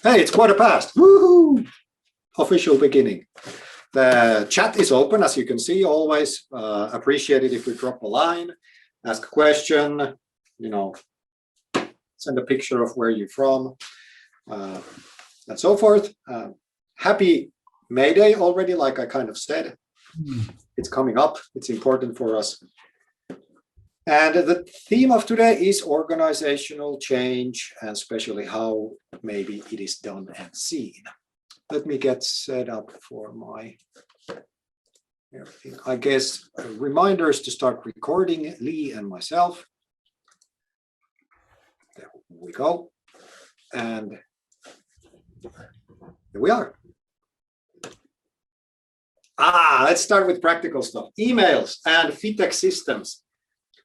Hey, it's 1:15. Woohoo! Official beginning. The chat is open, as you can see. Always appreciate it if we drop a line, ask a question, send a picture of where you're from, and so forth. Happy May Day already, like I kind of said. It's coming up. It's important for us. And the theme of today is organizational change, and especially how maybe it is done and seen. Let me get set up for my everything. I guess reminders to start recording Lee and myself. There we go. And here we are. Let's start with practical stuff. Emails and feedback systems.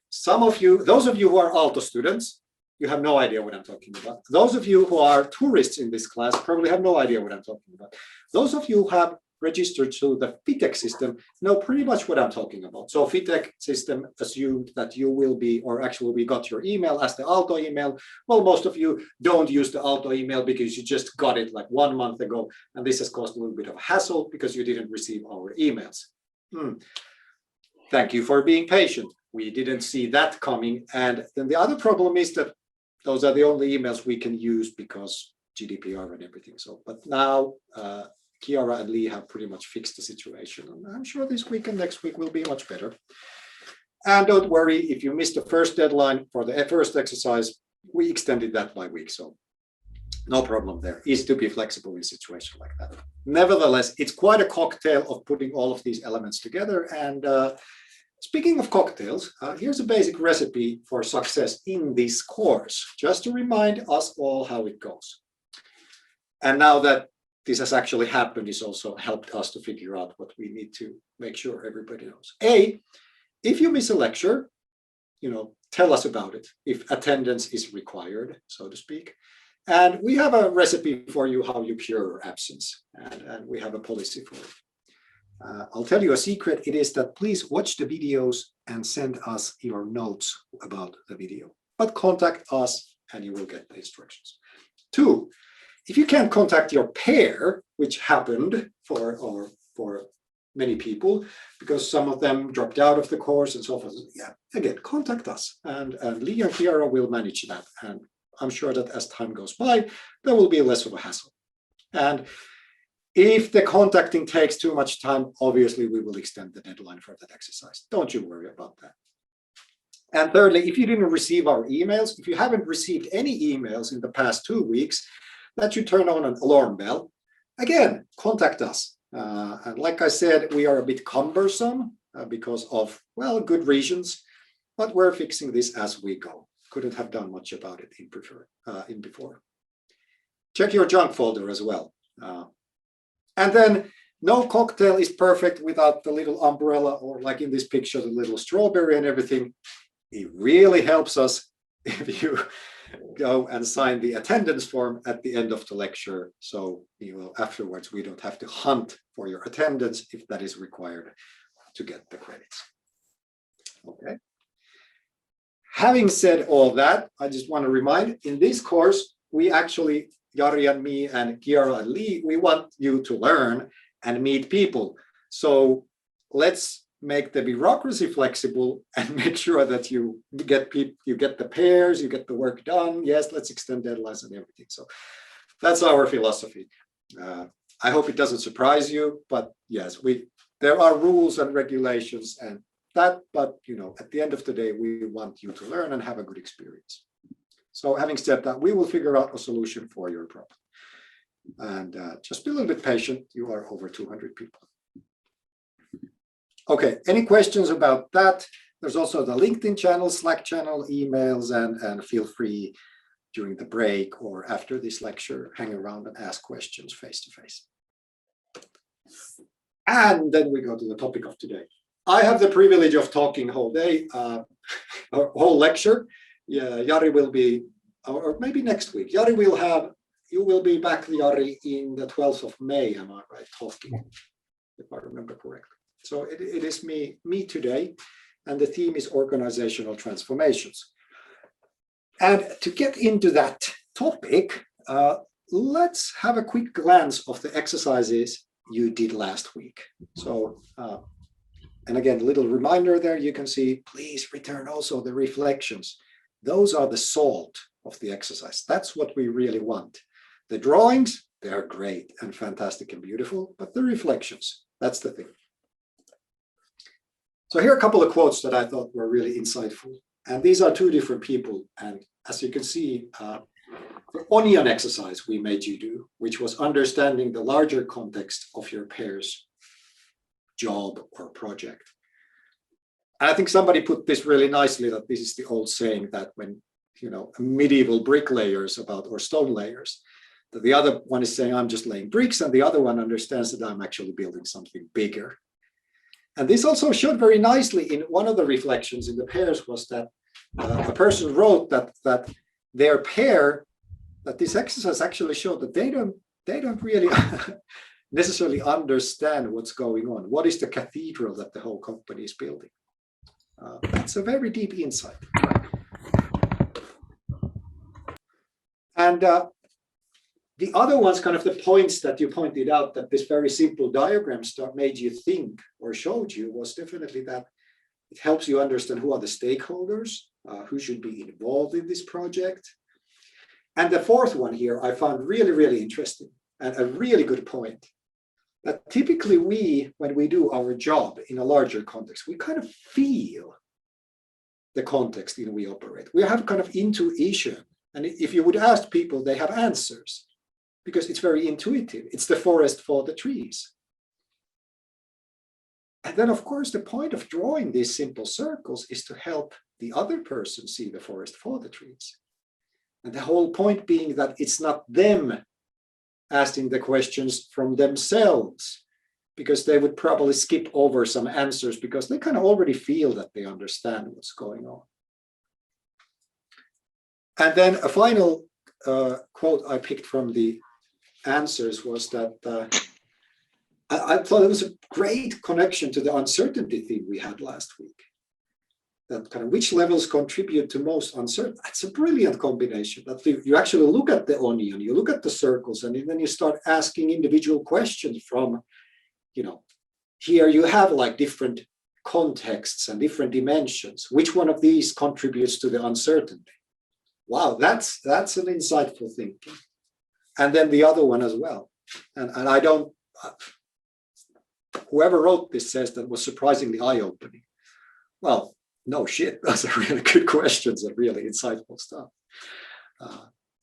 Some of you, those of you who are Aalto students, you have no idea what I'm talking about. Those of you who are tourists in this class probably have no idea what I'm talking about. Those of you who have registered to the FITEC system know pretty much what I'm talking about. So FITEC system assumed that you will be, or actually we got your email as the Aalto email. Well, most of you don't use the Aalto email because you just got it like 1 month ago. And this has caused a little bit of hassle because you didn't receive our emails. Thank you for being patient. We didn't see that coming. And then the other problem is that those are the only emails we can use because GDPR and everything. So, but now Kiara and Lee have pretty much fixed the situation. And I'm sure this week and next week will be much better. And don't worry, if you missed the first deadline for the first exercise, we extended that by week. So no problem there. Easy to be flexible in a situation like that. Nevertheless, it's quite a cocktail of putting all of these elements together. And speaking of cocktails, here's a basic recipe for success in this course, just to remind us all how it goes. And now that this has actually happened, it's also helped us to figure out what we need to make sure everybody knows. If you miss a lecture, tell us about it, if attendance is required, so to speak. And we have a recipe for you how you cure absence, and we have a policy for it. I'll tell you a secret. It is that please watch the videos and send us your notes about the video. But contact us and you will get the instructions. 2, if you can't contact your pair, which happened for many people, because some of them dropped out of the course and so forth, again, contact us. And Lee and Kiara will manage that. And I'm sure that as time goes by, there will be less of a hassle. And if the contacting takes too much time, obviously we will extend the deadline for that exercise. Don't you worry about that. And thirdly, if you didn't receive our emails, if you haven't received any emails in the past 2 weeks, that should turn on an alarm bell. Again, contact us. And like I said, we are a bit cumbersome because of, well, good reasons, but we're fixing this as we go. Couldn't have done much about it in before. Check your junk folder as well. And then no cocktail is perfect without the little umbrella, or like in this picture, the little strawberry and everything. It really helps us if you go and sign the attendance form at the end of the lecture. So afterwards, we don't have to hunt for your attendance if that is required to get the credits. Okay. Having said all that, I just want to remind, in this course, we actually, Jari and me and Kiara and Lee, we want you to learn and meet people. So let's make the bureaucracy flexible and make sure that you get the pairs, you get the work done. Yes, let's extend deadlines and everything. So that's our philosophy. I hope it doesn't surprise you, but yes, there are rules and regulations and that, but at the end of the day, we want you to learn and have a good experience. So having said that, we will figure out a solution for your problem. And just be a little bit patient. You are over 200 people. Okay, any questions about that? There's also the LinkedIn channel, Slack channel, emails, and feel free during the break or after this lecture, hang around and ask questions face to face. And then we go to the topic of today. I have the privilege of talking whole day, whole lecture. Yeah, Jari will be, or maybe next week. Jari will have, you will be back, Jari, in the 12th of May, am I right, talking, if I remember correctly. So it is me today, and the theme is organizational transformations. And to get into that topic, let's have a quick glance of the exercises you did last week. So, and again, a little reminder there, you can see, please return also the reflections. Those are the salt of the exercise. That's what we really want. The drawings, they're great and fantastic and beautiful, but the reflections, that's the thing. So here are a couple of quotes that I thought were really insightful. And these are two different people. And as you can see, the onion exercise we made you do, which was understanding the larger context of your pair's job or project. And I think somebody put this really nicely, that this is the old saying that when, medieval bricklayers or stone layers, that the other one is saying, I'm just laying bricks, and the other one understands that I'm actually building something bigger. And this also showed very nicely in one of the reflections in the pairs, was that a person wrote that their pair, that this exercise actually showed that they don't really necessarily understand what's going on. What is the cathedral that the whole company is building? That's a very deep insight. And the other ones, kind of the points that you pointed out, that this very simple diagram made you think or showed you, was definitely that it helps you understand who are the stakeholders, who should be involved in this project. And the fourth one here, I found really, really interesting and a really good point. That typically when we do our job in a larger context, we kind of feel the context in we operate. We have kind of intuition. And if you would ask people, they have answers because it's very intuitive. It's the forest for the trees. And then, of course, the point of drawing these simple circles is to help the other person see the forest for the trees. And the whole point being that it's not them asking the questions from themselves, because they would probably skip over some answers because they kind of already feel that they understand what's going on. And then a final quote I picked from the answers was that I thought it was a great connection to the uncertainty theme we had last week. That kind of which levels contribute to most uncertainty. That's a brilliant combination. That you actually look at the onion, you look at the circles, and then you start asking individual questions from, here you have like different contexts and different dimensions. Which one of these contributes to the uncertainty? Wow, that's an insightful thinking. And then the other one as well. And I don't, whoever wrote this says that was surprisingly eye-opening. Well, no shit, those are really good questions and really insightful stuff.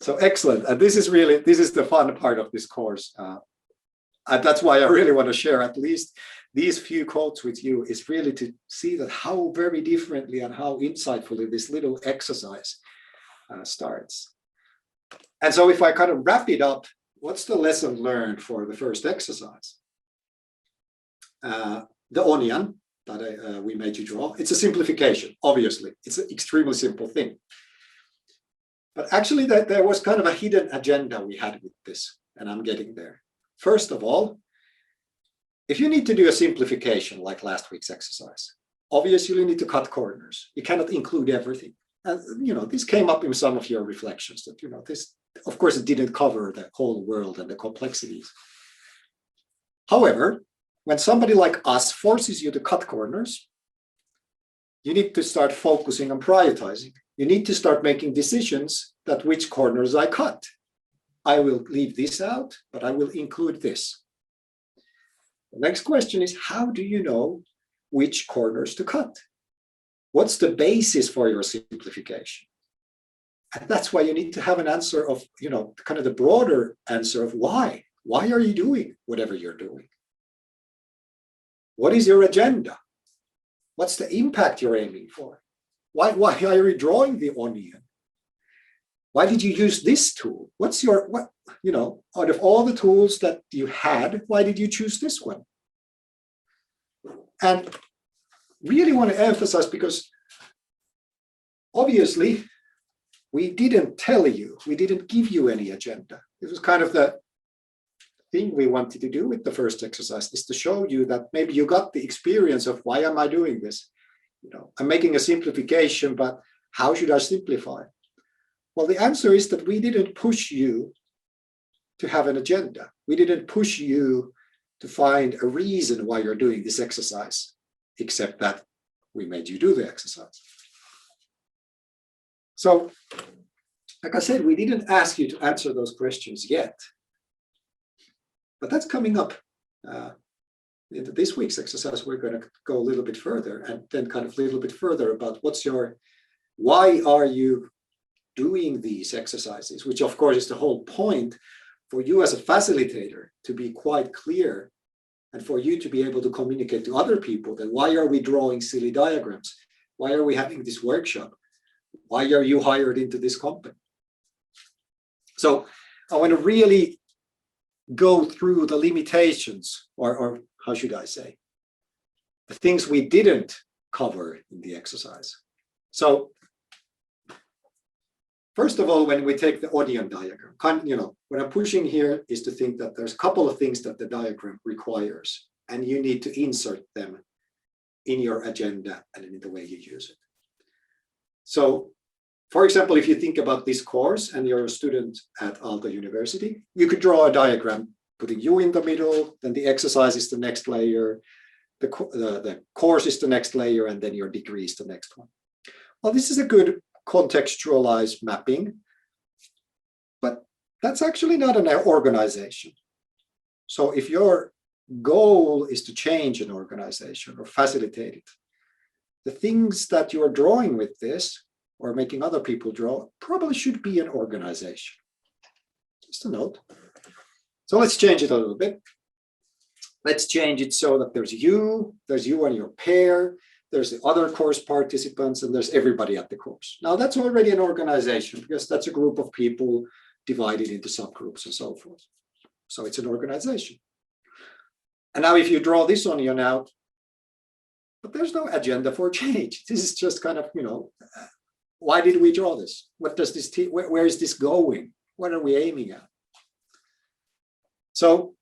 So excellent. And this is the fun part of this course. And that's why I really want to share at least these few quotes with you, is really to see that how very differently and how insightfully this little exercise starts. And so if I kind of wrap it up, what's the lesson learned for the first exercise? The onion that we made you draw, it's a simplification, obviously. It's an extremely simple thing. But actually there was kind of a hidden agenda we had with this, and I'm getting there. First of all, if you need to do a simplification like last week's exercise, obviously you need to cut corners. You cannot include everything. And this came up in some of your reflections that, this, of course, it didn't cover the whole world and the complexities. However, when somebody like us forces you to cut corners, you need to start focusing on prioritizing. You need to start making decisions that which corners I cut. I will leave this out, but I will include this. The next question is, how do you know which corners to cut? What's the basis for your simplification? And that's why you need to have an answer of, kind of the broader answer of why. Why are you doing whatever you're doing? What is your agenda? What's the impact you're aiming for? Why are you drawing the onion? Why did you use this tool? Out of all the tools that you had, why did you choose this one? And really want to emphasize, because obviously we didn't tell you, we didn't give you any agenda. This was kind of the thing we wanted to do with the first exercise, is to show you that maybe you got the experience of why am I doing this? I'm making a simplification, but how should I simplify? Well, the answer is that we didn't push you to have an agenda. We didn't push you to find a reason why you're doing this exercise, except that we made you do the exercise. So, like I said, we didn't ask you to answer those questions yet, but that's coming up. In this week's exercise, we're going to go a little bit further and then kind of a little bit further about why are you doing these exercises, which of course is the whole point for you as a facilitator to be quite clear and for you to be able to communicate to other people that why are we drawing silly diagrams? Why are we having this workshop? Why are you hired into this company? So I want to really go through the limitations, or how should I say, the things we didn't cover in the exercise. So first of all, when we take the Odion diagram, what I'm pushing here is to think that there's a couple of things that the diagram requires, and you need to insert them in your agenda and in the way you use it. So, for example, if you think about this course and you're a student at Aalto University, you could draw a diagram putting you in the middle, then the exercise is the next layer, the course is the next layer, and then your degree is the next one. Well, this is a good contextualized mapping, but that's actually not an organization. So if your goal is to change an organization or facilitate it, the things that you're drawing with this or making other people draw probably should be an organization. Just a note. So let's change it a little bit. Let's change it so that there's you and your pair, there's the other course participants, and there's everybody at the course. Now that's already an organization because that's a group of people divided into subgroups and so forth. So it's an organization. And now if you draw this onion out, but there's no agenda for change. This is just kind of, why did we draw this? What does this, where is this going? What are we aiming at? So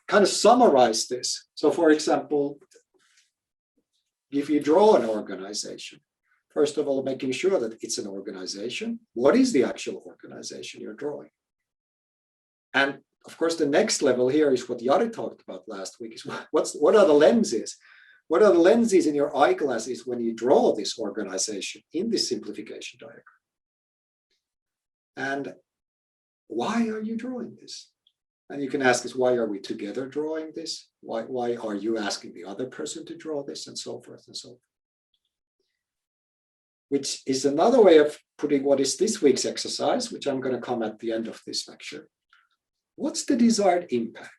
kind of summarize this. So for example, if you draw an organization, first of all, making sure that it's an organization. What is the actual organization you're drawing? And of course, the next level here is what Jari talked about last week, is what are the lenses? What are the lenses in your eyeglasses when you draw this organization in this simplification diagram? And why are you drawing this? And you can ask us, why are we together drawing this? Why are you asking the other person to draw this, and so forth and so forth? Which is another way of putting what is this week's exercise, which I'm going to come at the end of this lecture. What's the desired impact?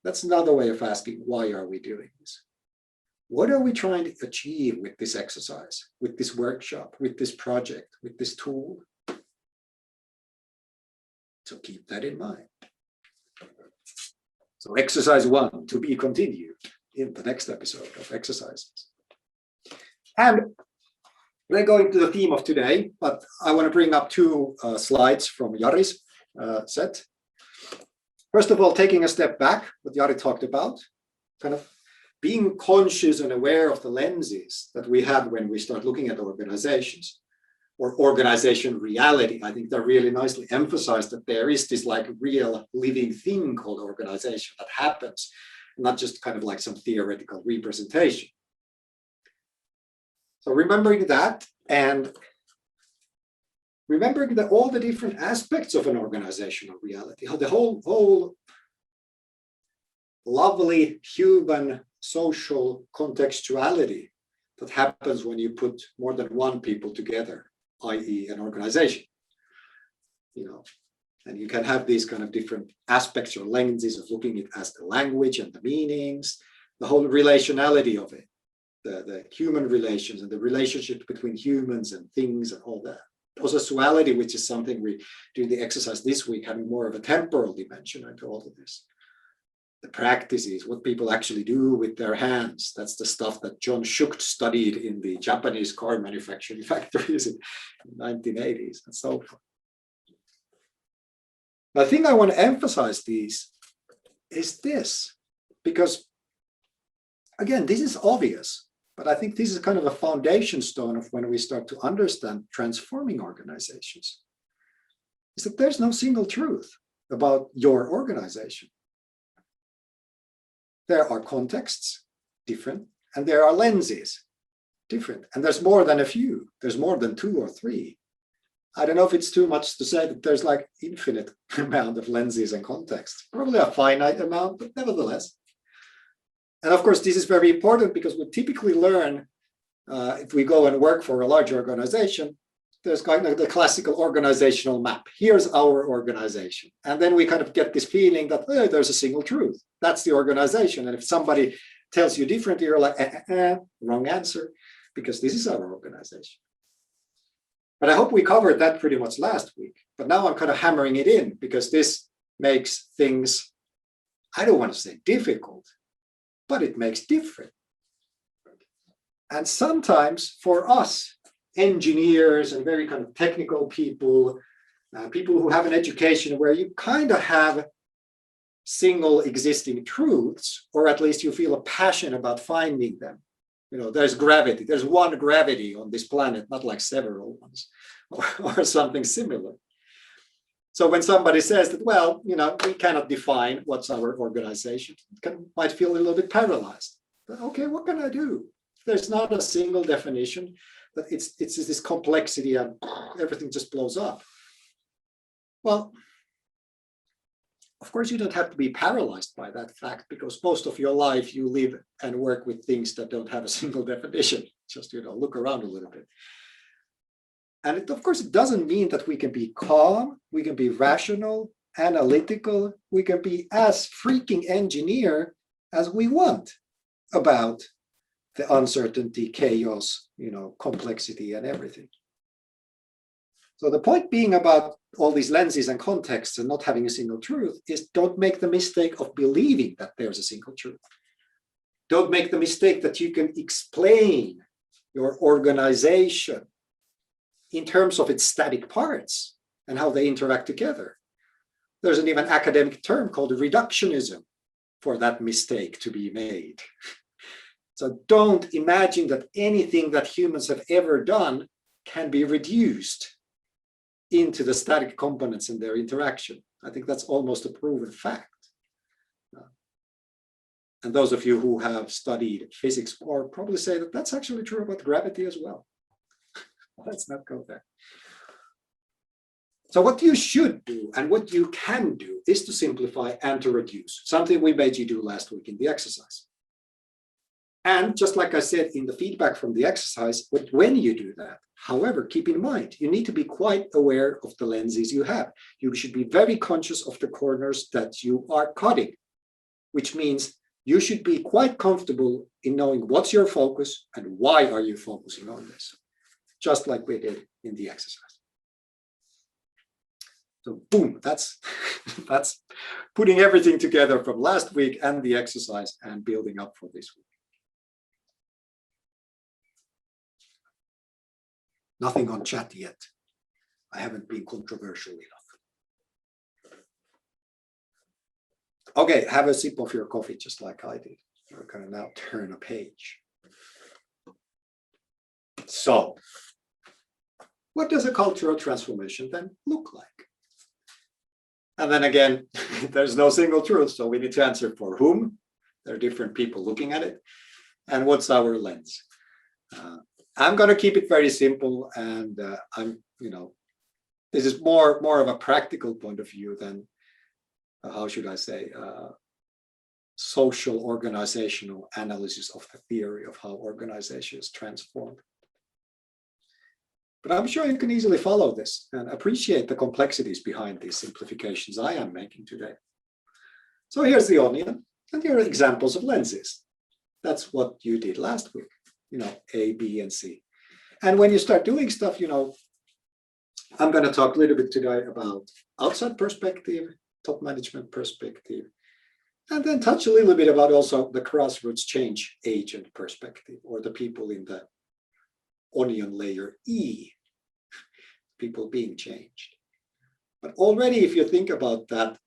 That's another way of asking, why are we doing this? What are we trying to achieve with this exercise, with this workshop, with this project, with this tool? So keep that in mind. So exercise 1 to be continued in the next episode of exercises. And we're going to the theme of today, but I want to bring up 2 slides from Jari's set. First of all, taking a step back, what Jari talked about, kind of being conscious and aware of the lenses that we have when we start looking at organizations or organization reality. I think that really nicely emphasized that there is this like real living thing called organization that happens, not just kind of like some theoretical representation. So remembering that, and remembering that all the different aspects of an organizational reality, the whole lovely human social contextuality that happens when you put more than one people together, i.e. an organization. And you can have these kind of different aspects or lenses of looking at it as the language and the meanings, the whole relationality of it, the human relations and the relationship between humans and things and all that. Processuality, which is something we do in the exercise this week, having more of a temporal dimension into all of this. The practices, what people actually do with their hands. That's the stuff that John Schucht studied in the Japanese car manufacturing factories in the 1980s and so forth. I think I want to emphasize these is this, because again, this is obvious, but I think this is kind of a foundation stone of when we start to understand transforming organizations. is that there's no single truth about your organization. There are contexts, different, and there are lenses, different. And there's more than a few. There's more than 2 or 3. I don't know if it's too much to say that there's like infinite amount of lenses and contexts. Probably a finite amount, but nevertheless. And of course, this is very important because we typically learn if we go and work for a large organization, there's kind of the classical organizational map. Here's our organization. And then we kind of get this feeling that there's a single truth. That's the organization. And if somebody tells you differently, you're like, wrong answer, because this is our organization. But I hope we covered that pretty much last week. But now I'm kind of hammering it in because this makes things, I don't want to say difficult, but it makes different. And sometimes for us, engineers and very kind of technical people, people who have an education where you kind of have single existing truths, or at least you feel a passion about finding them. You know, there's gravity, there's one gravity on this planet, not like several ones, or something similar. So when somebody says that, well, you know, we cannot define what's our organization, might feel a little bit paralyzed. But okay, what can I do? There's not a single definition, but it's this complexity and everything just blows up. Well, of course, you don't have to be paralyzed by that fact because most of your life you live and work with things that don't have a single definition. Just, you know, look around a little bit. And it, of course, it doesn't mean that we can be calm, we can be rational, analytical, we can be as freaking engineer as we want about the uncertainty, chaos, you know, complexity and everything. So the point being about all these lenses and contexts and not having a single truth is don't make the mistake of believing that there's a single truth. Don't make the mistake that you can explain your organization in terms of its static parts and how they interact together. There's an even academic term called reductionism for that mistake to be made. So don't imagine that anything that humans have ever done can be reduced into the static components and their interaction. I think that's almost a proven fact. And those of you who have studied physics or probably say that that's actually true about gravity as well. Let's not go there. So what you should do and what you can do is to simplify and to reduce, something we made you do last week in the exercise. And just like I said in the feedback from the exercise, when you do that, however, keep in mind, you need to be quite aware of the lenses you have. You should be very conscious of the corners that you are cutting, which means you should be quite comfortable in knowing what's your focus and why are you focusing on this, just like we did in the exercise. So boom, that's putting everything together from last week and the exercise and building up for this week. Nothing on chat yet. I haven't been controversial enough. Okay, have a sip of your coffee just like I did. We're going to now turn a page. So, what does a cultural transformation then look like? And then again, there's no single truth, so we need to answer for whom. There are different people looking at it. And what's our lens? I'm going to keep it very simple, and this is more of a practical point of view than, how should I say, social organizational analysis of the theory of how organizations transform. But I'm sure you can easily follow this and appreciate the complexities behind these simplifications I am making today. So here's the onion, and here are examples of lenses. That's what you did last week. A, B, and C. And when you start doing stuff, I'm going to talk a little bit today about outside perspective, top management perspective, and then touch a little bit about also the grassroots change agent perspective, or the people in the onion layer E, people being changed. But already, if you think about that,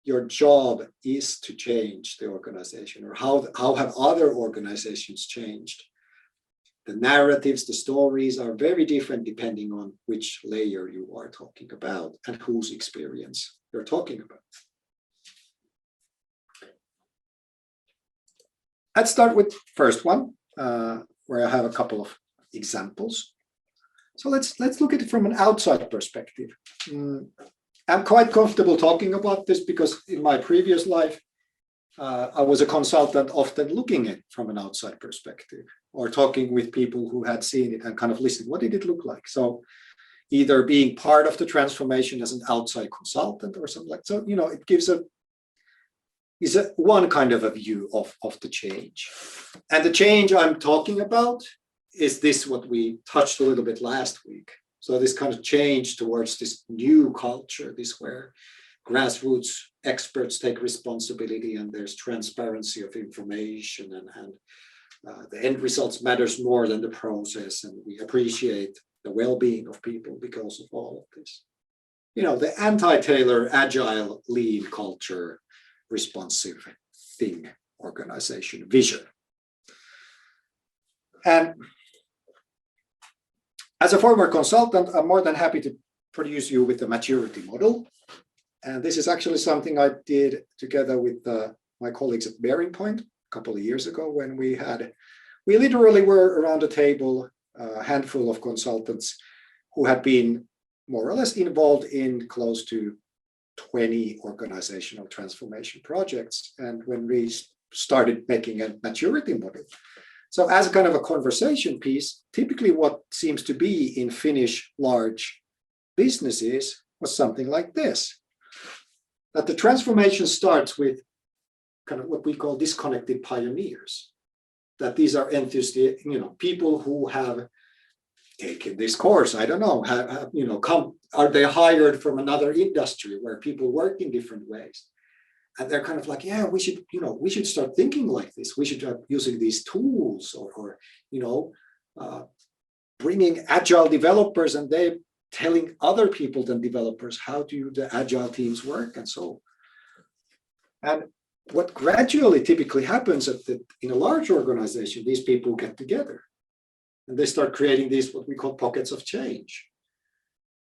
your job is to change the organization, or how have other organizations changed? The narratives, the stories are very different depending on which layer you are talking about and whose experience you're talking about. Let's start with first one, where I have a couple of examples. So let's look at it from an outside perspective. I'm quite comfortable talking about this because in my previous life, I was a consultant, often looking at it from an outside perspective or talking with people who had seen it and kind of listening. What did it look like? So either being part of the transformation as an outside consultant or something like that. So, it gives one kind of a view of the change. And the change I'm talking about is this, what we touched a little bit last week. So this kind of change towards this new culture, this where grassroots experts take responsibility and there's transparency of information and the end results matters more than the process, and we appreciate the well-being of people because of all of this. The anti-Taylor, agile, lean culture, responsive thing, organization, vision. And as a former consultant, I'm more than happy to produce you with a maturity model. And this is actually something I did together with my colleagues at Bearing Point a couple of years ago when we literally were around a table, a handful of consultants who had been more or less involved in close to 20 organizational transformation projects. And when we started making a maturity model, so as a kind of a conversation piece, typically what seems to be in Finnish large businesses was something like this. That the transformation starts with kind of what we call disconnected pioneers. That these are enthusiastic, people who have taken this course. I don't know, are they hired from another industry where people work in different ways? And they're kind of like, yeah, we should start thinking like this. We should start using these tools or bringing agile developers, and they telling other people than developers how do the agile teams work and so. And what gradually typically happens in a large organization, these people get together and they start creating these what we call pockets of change.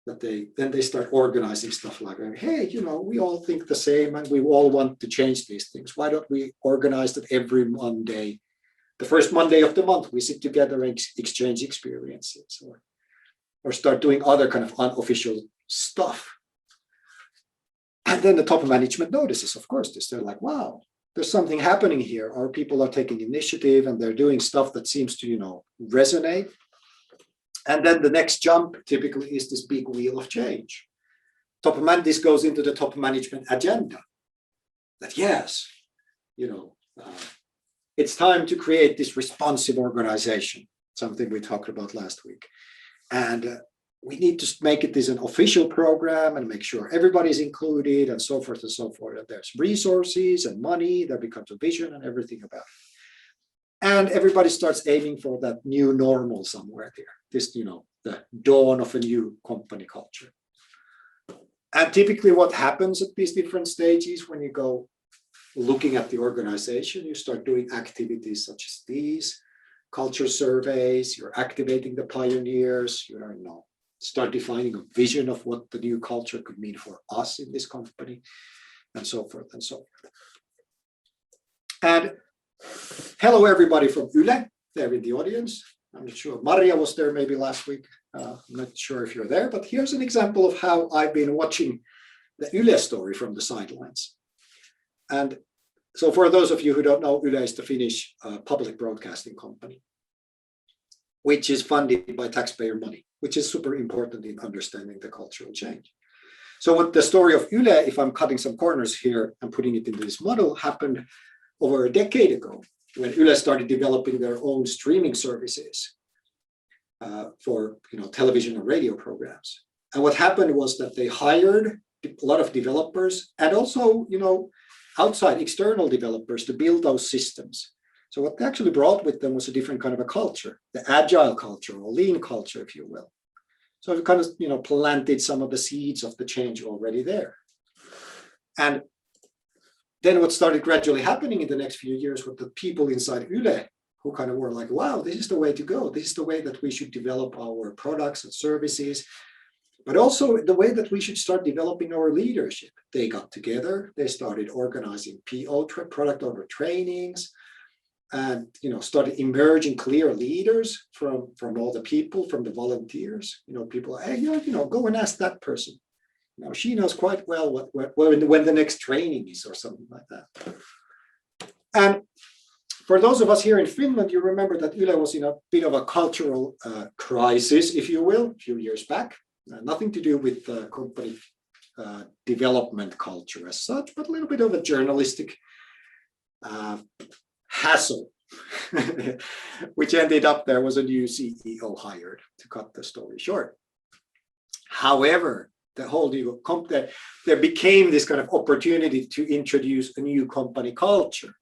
That they start organizing stuff like, hey, we all think the same and we all want to change these things. Why don't we organize that every Monday, the first Monday of the month, we sit together and exchange experiences or start doing other kind of unofficial stuff. And then the top management notices, of course, this. They're like, wow, there's something happening here. Our people are taking initiative and they're doing stuff that seems to, resonate. And then the next jump typically is this big wheel of change. This goes into the top management agenda. That yes, it's time to create this responsive organization, something we talked about last week. And we need to make it as an official program and make sure everybody's included and so forth and so forth. And there's resources and money, there becomes a vision and everything about it. And everybody starts aiming for that new normal somewhere there. This, the dawn of a new company culture. And typically what happens at these different stages when you go looking at the organization, you start doing activities such as these, culture surveys, you're activating the pioneers, start defining a vision of what the new culture could mean for us in this company, and so forth and so forth. And hello, everybody from Yle, there in the audience. I'm not sure. Maria was there maybe last week. I'm not sure if you're there, but here's an example of how I've been watching the Yle story from the sidelines. And so for those of you who don't know, Yle is the Finnish public broadcasting company, which is funded by taxpayer money, which is super important in understanding the cultural change. So what the story of Yle, if I'm cutting some corners here and putting it into this model, happened over a decade ago when Yle started developing their own streaming services for television and radio programs. And what happened was that they hired a lot of developers and also outside external developers to build those systems. So what they actually brought with them was a different kind of a culture, the agile culture or lean culture, if you will. So it kind of planted some of the seeds of the change already there. And then what started gradually happening in the next few years with the people inside Yle who kind of were like, wow, this is the way to go. This is the way that we should develop our products and services, but also the way that we should start developing our leadership. They got together, they started organizing PO, product owner trainings, and started emerging clear leaders from all the people, from the volunteers. People, hey, go and ask that person. She knows quite well when the next training is or something like that. And for those of us here in Finland, you remember that Yle was in a bit of a cultural crisis, if you will, a few years back. Nothing to do with company development culture as such, but a little bit of a journalistic hassle, which ended up there was a new CEO hired, to cut the story short. However, the whole there became this kind of opportunity to introduce a new company culture.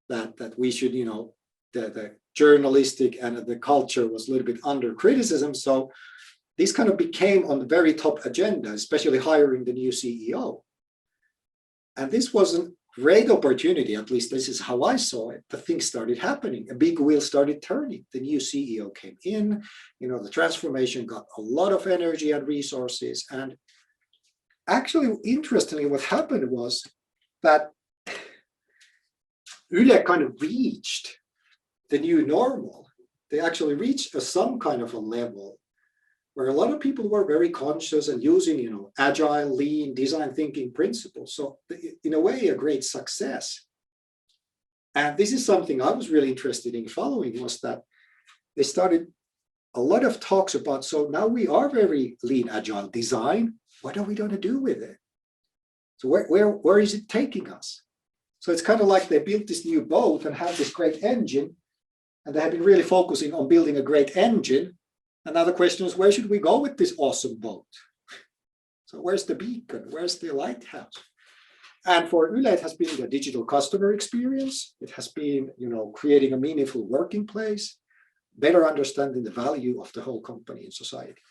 That we should, the journalistic and the culture was a little bit under criticism. So this kind of became on the very top agenda, especially hiring the new CEO. And this was a great opportunity, at least this is how I saw it. The things started happening. A big wheel started turning. The new CEO came in, the transformation got a lot of energy and resources. And actually, interestingly, what happened was that Yle kind of reached the new normal. They actually reached some kind of a level where a lot of people were very conscious and using, agile, lean, design thinking principles. So in a way, a great success. And this is something I was really interested in following, was that they started a lot of talks about, so now we are very lean, agile design. What are we going to do with it? So where is it taking us? So it's kind of like they built this new boat and have this great engine, and they have been really focusing on building a great engine. And now the question is, where should we go with this awesome boat? So where's the beacon? Where's the lighthouse? And for Yle, it has been the digital customer experience. It has been, creating a meaningful working place, better understanding the value of the whole company in society.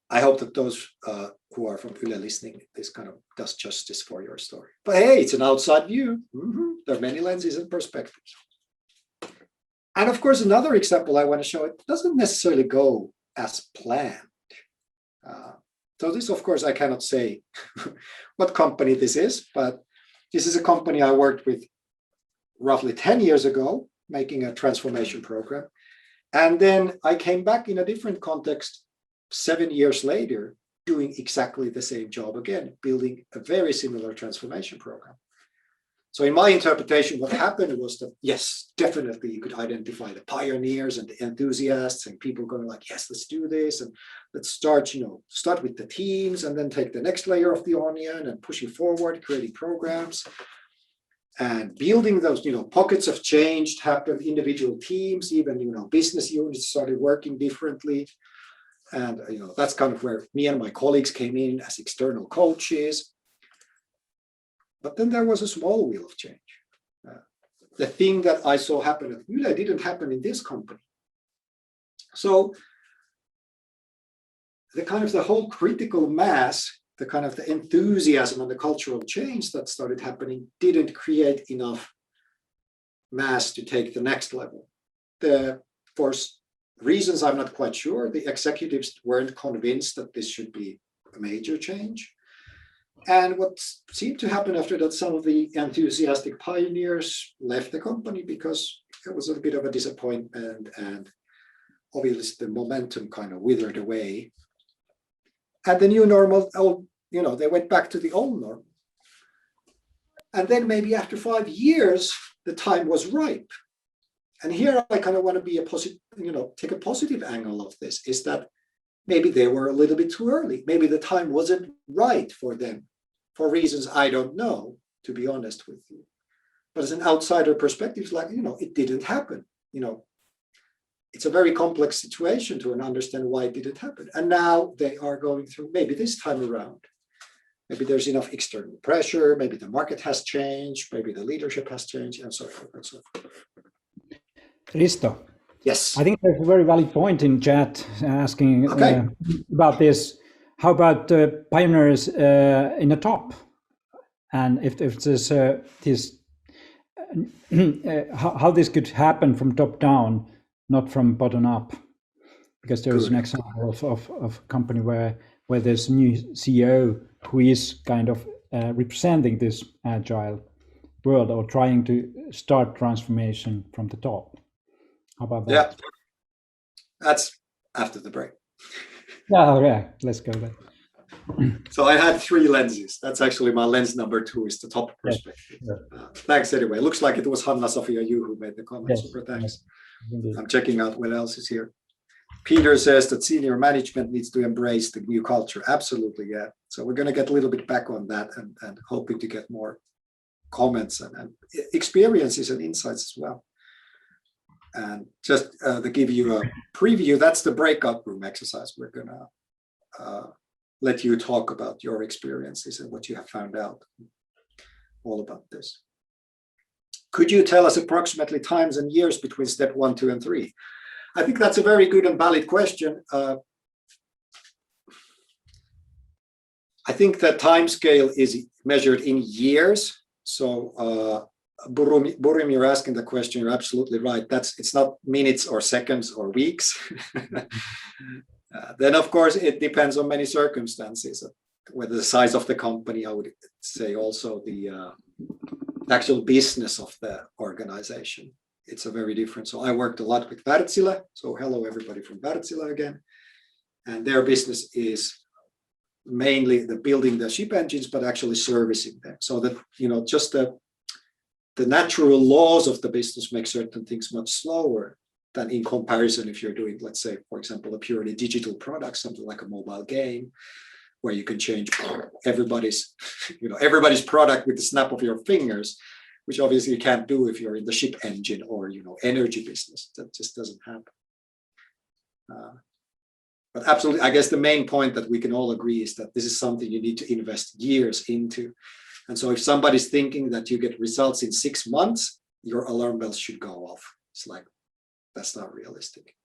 I hope that those who are from Yle listening, this kind of does justice for your story. But hey, it's an outside view. There are many lenses and perspectives. And of course, another example I want to show, it doesn't necessarily go as planned. So this, of course, I cannot say what company this is, but this is a company I worked with roughly 10 years ago, making a transformation program. And then I came back in a different context 7 years later, doing exactly the same job again, building a very similar transformation program. So in my interpretation, what happened was that, yes, definitely you could identify the pioneers and the enthusiasts and people going like, yes, let's do this. And let's start with the teams and then take the next layer of the onion and pushing forward, creating programs and building those, pockets of change happened, individual teams, even, business units started working differently. And, that's kind of where me and my colleagues came in as external coaches. But then there was a small wheel of change. The thing that I saw happen at Yle didn't happen in this company. So the whole critical mass, the enthusiasm and the cultural change that started happening didn't create enough mass to take the next level. For reasons I'm not quite sure, the executives weren't convinced that this should be a major change. And what seemed to happen after that, some of the enthusiastic pioneers left the company because it was a bit of a disappointment, and obviously the momentum kind of withered away. And the new normal, they went back to the old normal. And then maybe after 5 years, the time was ripe. And here I kind of want to be take a positive angle of this, is that maybe they were a little bit too early. Maybe the time wasn't right for them, for reasons I don't know, to be honest with you. But as an outsider perspective, it's like, it didn't happen. It's a very complex situation to understand why it didn't happen. And now they are going through, maybe this time around, maybe there's enough external pressure, maybe the market has changed, maybe the leadership has changed, and so forth and so forth. Risto. Yes. I think there's a very valid point in chat asking about this. How about pioneers in the top? And if there's this how this could happen from top down, not from bottom up, because there is an example of a company where there's a new CEO who is kind of representing this agile world or trying to start transformation from the top. How about that? Yeah, that's after the break. Oh, yeah, let's go there. So I had 3 lenses. That's actually my lens number 2 is the top perspective. Yeah. Thanks anyway. Looks like it was Hanna-Sofia you who made the comment. Yes. Super thanks. Yes. I'm checking out what else is here. Peter says that senior management needs to embrace the new culture. Absolutely, yeah. So we're going to get a little bit back on that and hoping to get more comments and experiences and insights as well. And just to give you a preview, that's the breakout room exercise. We're going to let you talk about your experiences and what you have found out all about this. Could you tell us approximately times and years between step 1, 2, and 3? I think that's a very good and valid question. I think that time scale is measured in years. So Burim, you're asking the question, you're absolutely right. It's not minutes or seconds or weeks. Then, of course, it depends on many circumstances, whether the size of the company, I would say also the actual business of the organization. It's a very different. So I worked a lot with Wärtsilä. So hello, everybody from Wärtsilä again. And their business is mainly the building the ship engines, but actually servicing them. So that, just the natural laws of the business make certain things much slower than in comparison if you're doing, let's say, for example, a purely digital product, something like a mobile game, where you can change everybody's product with the snap of your fingers, which obviously you can't do if you're in the ship engine or, energy business. That just doesn't happen. But absolutely, I guess the main point that we can all agree is that this is something you need to invest years into. And so if somebody's thinking that you get results in 6 months, your alarm bells should go off. It's like, that's not realistic.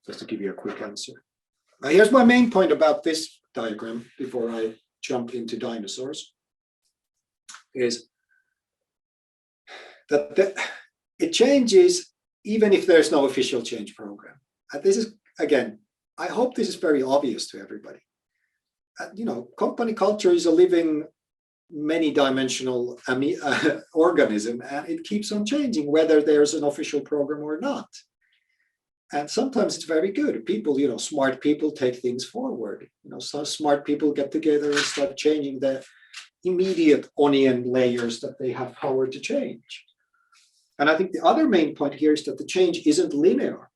Just to give you a quick answer. Now, here's my main point about this diagram before I jump into dinosaurs, is that it changes even if there's no official change program. And this is, again, I hope this is very obvious to everybody. Company culture is a living, many-dimensional organism, and it keeps on changing whether there's an official program or not. And sometimes it's very good. People, smart people take things forward. Some smart people get together and start changing the immediate onion layers that they have power to change. And I think the other main point here is that the change isn't linear,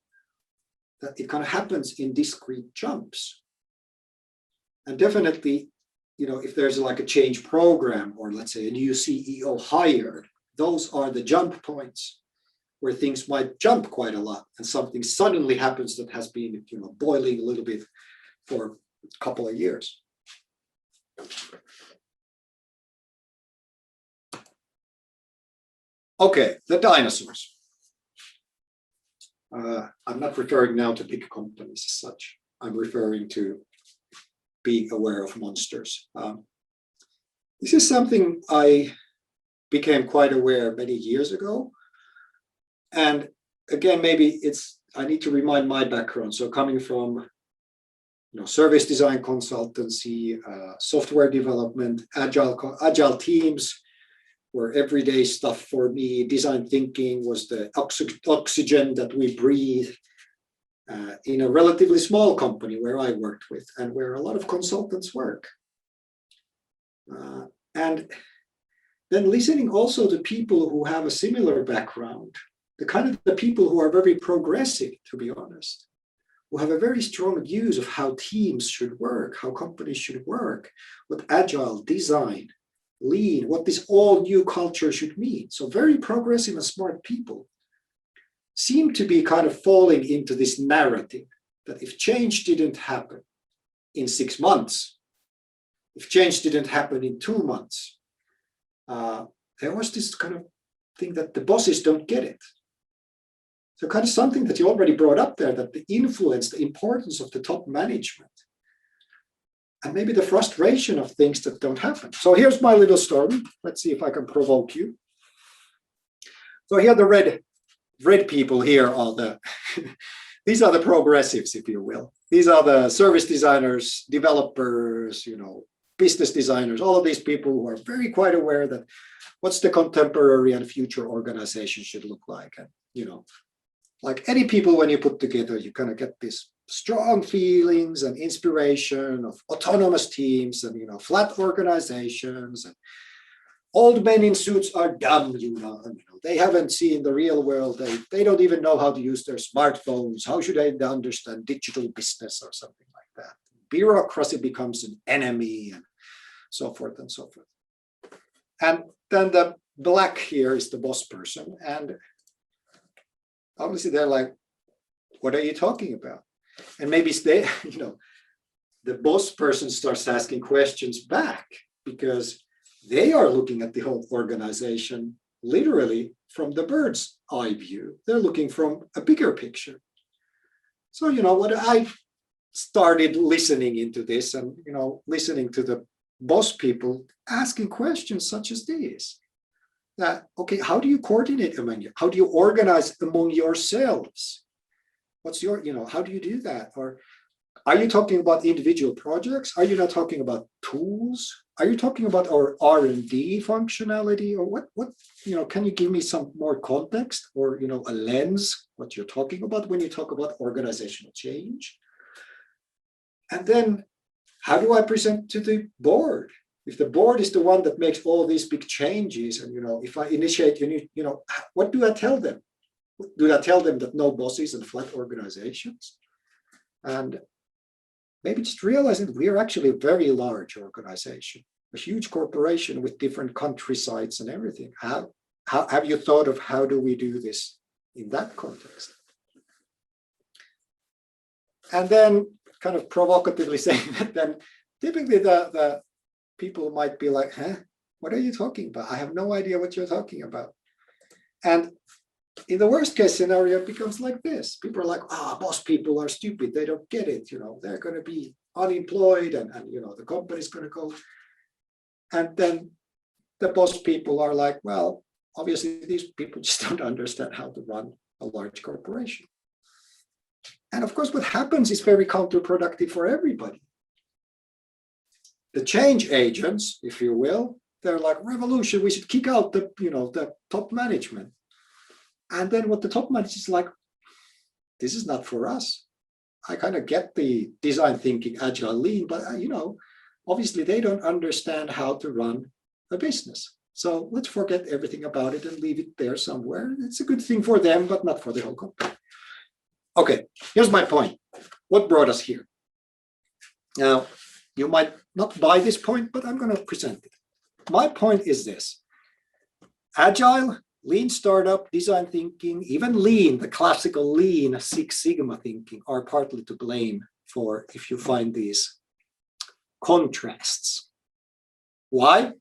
that it kind of happens in discrete jumps. And definitely, if there's like a change program or let's say a new CEO hired, those are the jump points where things might jump quite a lot and something suddenly happens that has been, boiling a little bit for a couple of years. Okay, the dinosaurs. I'm not referring now to big companies as such. I'm referring to being aware of monsters. This is something I became quite aware many years ago. And again, maybe I need to remind my background. So coming from service design consultancy, software development, agile teams were everyday stuff for me. Design thinking was the oxygen that we breathe. In a relatively small company where I worked with and where a lot of consultants work. And then listening also to people who have a similar background, the people who are very progressive, to be honest, who have a very strong views of how teams should work, how companies should work, what agile, design, lean, what this all new culture should mean. So very progressive and smart people seem to be kind of falling into this narrative that if change didn't happen in 6 months, if change didn't happen in 2 months, there was this kind of thing that the bosses don't get it. So kind of something that you already brought up there, that the influence, the importance of the top management, and maybe the frustration of things that don't happen. So here's my little story. Let's see if I can provoke you. So here the red people here are the these are the progressives, if you will. These are the service designers, developers, business designers, all of these people who are very quite aware that what's the contemporary and future organization should look like. And, like any people, when you put together, you kind of get this strong feelings and inspiration of autonomous teams and, flat organizations. And old men in suits are dumb, they haven't seen the real world. They don't even know how to use their smartphones. How should they understand digital business or something like that? Bureaucracy becomes an enemy and so forth and so forth. And then the black here is the boss person. And obviously they're like, what are you talking about? And maybe they, the boss person starts asking questions back because they are looking at the whole organization literally from the bird's eye view. They're looking from a bigger picture. So, what I started listening into this and, listening to the boss people asking questions such as these. That, okay, how do you coordinate among you? How do you organize among yourselves? What's your, how do you do that? Or are you talking about individual projects? Are you not talking about tools? Are you talking about our R&D functionality? Or what, can you give me some more context or, a lens, what you're talking about when you talk about organizational change? And then how do I present to the board? If the board is the one that makes all these big changes, and if I initiate, what do I tell them? Do I tell them that no bosses and flat organizations? And maybe just realizing we are actually a very large organization, a huge corporation with different country sites and everything. How have you thought of how do we do this in that context? And then kind of provocatively saying that then typically the people might be like, what are you talking about? I have no idea what you're talking about. And in the worst case scenario, it becomes like this. People are like, boss people are stupid. They don't get it. They're going to be unemployed and the company's going to go. And then the boss people are like, well, obviously these people just don't understand how to run a large corporation. And of course, what happens is very counterproductive for everybody. The change agents, if you will, they're like, revolution, we should kick out the top management. And then what the top management is like, this is not for us. I kind of get the design thinking, agile, lean, but obviously they don't understand how to run a business. So let's forget everything about it and leave it there somewhere. It's a good thing for them, but not for the whole company. Okay, here's my point. What brought us here? Now, you might not buy this point, but I'm going to present it. My point is this. Agile, lean startup, design thinking, even lean, the classical lean Six Sigma thinking are partly to blame for if you find these contrasts. Why?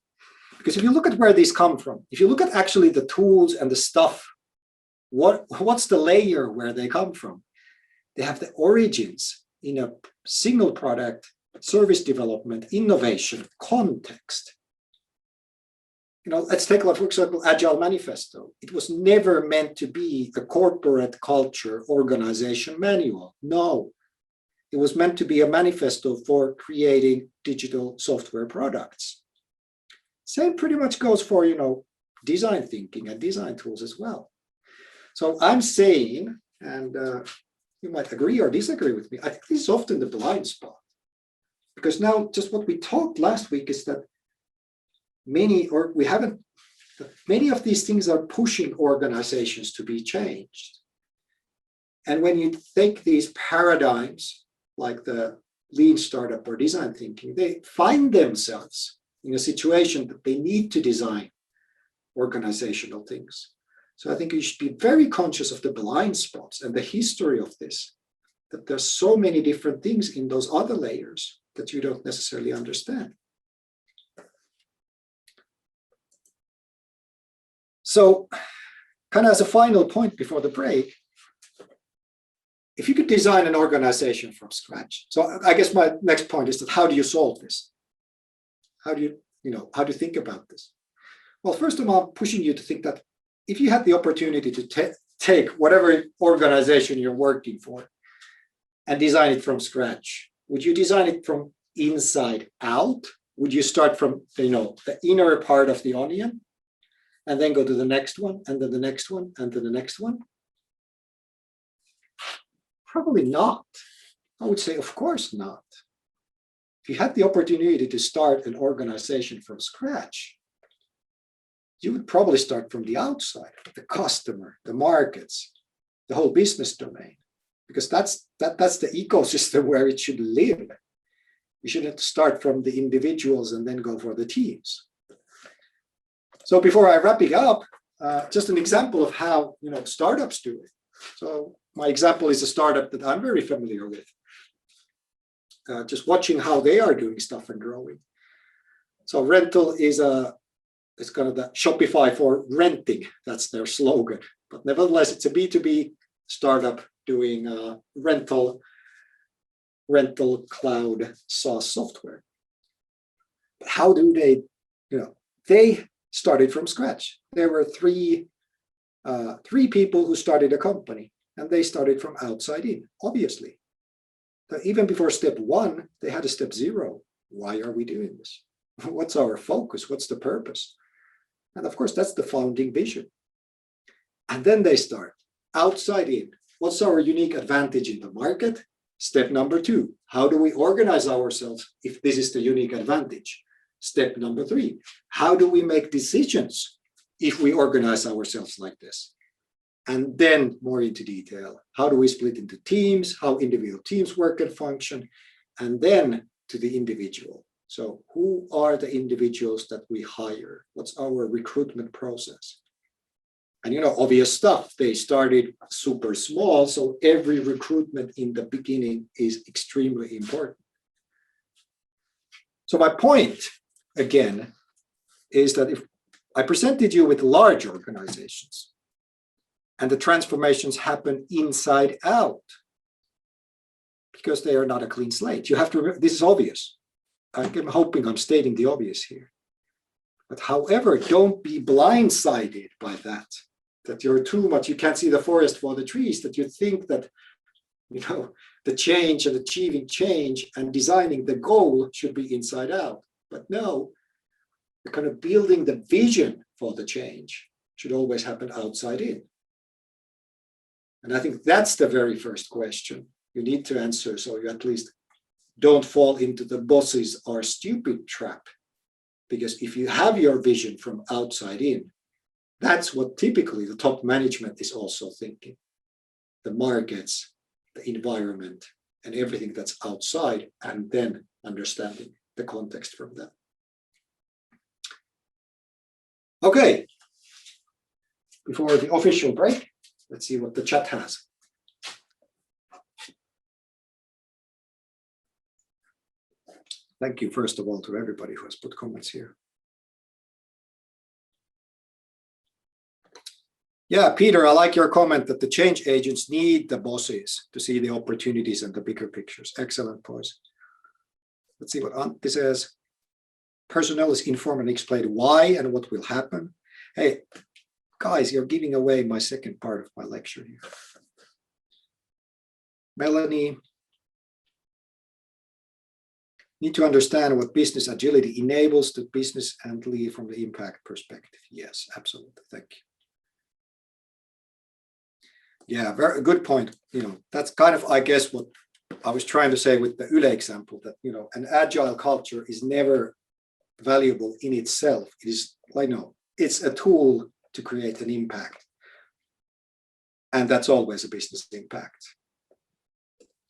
Because if you look at where these come from, if you look at actually the tools and the stuff, what's the layer where they come from? They have the origins in a single product, service development, innovation, context. Let's take, for example, Agile Manifesto. It was never meant to be a corporate culture organization manual. No, it was meant to be a manifesto for creating digital software products. Same pretty much goes for, design thinking and design tools as well. So I'm saying, and you might agree or disagree with me, I think this is often the blind spot. Because now just what we talked last week is that many of these things are pushing organizations to be changed. And when you take these paradigms, like the lean startup or design thinking, they find themselves in a situation that they need to design organizational things. So I think you should be very conscious of the blind spots and the history of this, that there's so many different things in those other layers that you don't necessarily understand. So kind of as a final point before the break, if you could design an organization from scratch. So I guess my next point is that how do you solve this? How do you think about this? Well, first of all, I'm pushing you to think that if you had the opportunity to take whatever organization you're working for and design it from scratch, would you design it from inside out? Would you start from, the inner part of the onion and then go to the next one and then the next one and then the next one? Probably not. I would say, of course not. If you had the opportunity to start an organization from scratch, you would probably start from the outside, the customer, the markets, the whole business domain, because that's the ecosystem where it should live. You shouldn't start from the individuals and then go for the teams. So before I wrap it up, just an example of how startups do it. So my example is a startup that I'm very familiar with. Just watching how they are doing stuff and growing. So rental is it's kind of the Shopify for renting. That's their slogan. But nevertheless, it's a B2B startup doing rental cloud SaaS software. But how do they, they started from scratch. There were three people who started a company, and they started from outside in, obviously. But even before step one, they had a step zero. Why are we doing this? What's our focus? What's the purpose? And of course, that's the founding vision. And then they start outside in. What's our unique advantage in the market? Step number two, how do we organize ourselves if this is the unique advantage? Step number three, how do we make decisions if we organize ourselves like this? And then more into detail, how do we split into teams, how individual teams work and function, and then to the individual. So who are the individuals that we hire? What's our recruitment process? And obvious stuff, they started super small, so every recruitment in the beginning is extremely important. So my point, again, is that if I presented you with large organizations, and the transformations happen inside out, because they are not a clean slate. You have to remember, this is obvious. I'm hoping I'm stating the obvious here. But however, don't be blindsided by that you're too much, you can't see the forest for the trees, that you think that, the change and achieving change and designing the goal should be inside out. But no, the kind of building the vision for the change should always happen outside in. And I think that's the very first question you need to answer, so you at least don't fall into the bosses are stupid trap. Because if you have your vision from outside in, that's what typically the top management is also thinking. The markets, the environment, and everything that's outside, and then understanding the context from that. Okay, before the official break, let's see what the chat has. Thank you, first of all, to everybody who has put comments here. Yeah, Peter, I like your comment that the change agents need the bosses to see the opportunities and the bigger pictures. Excellent points. Let's see what Antti says. Personnel is informed and explained why and what will happen. Hey, guys, you're giving away my second part of my lecture here. Melanie, need to understand what business agility enables the business and lead from the impact perspective. Yes, absolutely. Thank you. Yeah, very good point. That's kind of, I guess, what I was trying to say with the Yle example, that, an agile culture is never valuable in itself. It is, it's a tool to create an impact. And that's always a business impact.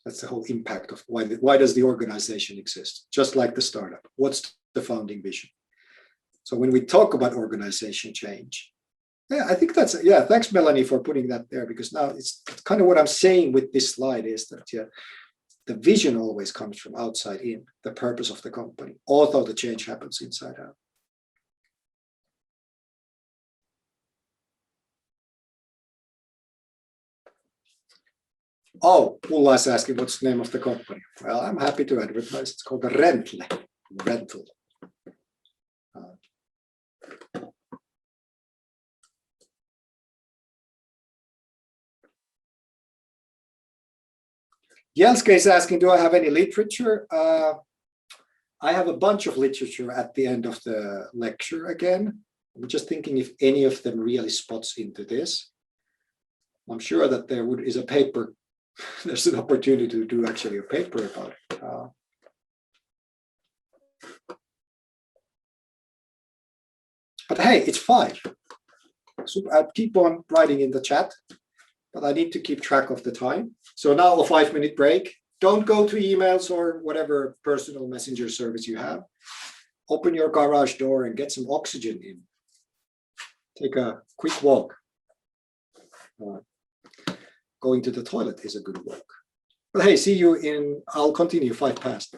That's the whole impact of why does the organization exist? Just like the startup. What's the founding vision? So when we talk about organization change, yeah, I think that's, yeah, thanks, Melanie, for putting that there, because now it's kind of what I'm saying with this slide is that, yeah, the vision always comes from outside in, the purpose of the company, although the change happens inside out. Oh, Ulla is asking what's the name of the company. Well, I'm happy to advertise. It's called the Rental. Jelska is asking, do I have any literature? I have a bunch of literature at the end of the lecture again. I'm just thinking if any of them really spots into this. I'm sure that there is a paper, there's an opportunity to do actually a paper about it. But hey, it's 5. So I'll keep on writing in the chat, but I need to keep track of the time. So now a 5-minute break. Don't go to emails or whatever personal messenger service you have. Open your garage door and get some oxygen in. Take a quick walk. Going to the toilet is a good walk. But hey, see you in, I'll continue 5 past.